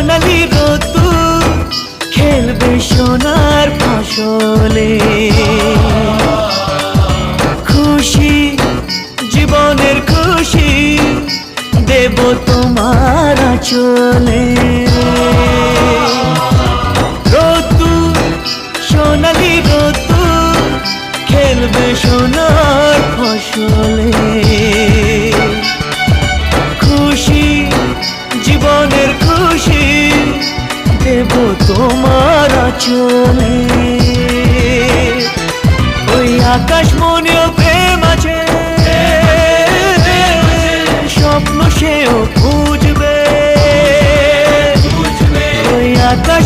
সোনালি রোদ্দুর খেলবে সোনার ফসলে। খুশি জীবনের খুশি দেব তোমার আঁচলে। রোদ্দুর সোনালি রোদ্দুর খেলবে সোনার ফসলে। খুশি জীবনের খুশি দেব তোমার আঁচলে। ওই আকাশ মনেও প্রেম আছে, স্বপ্ন সেও বুঝবে। ওই আকাশ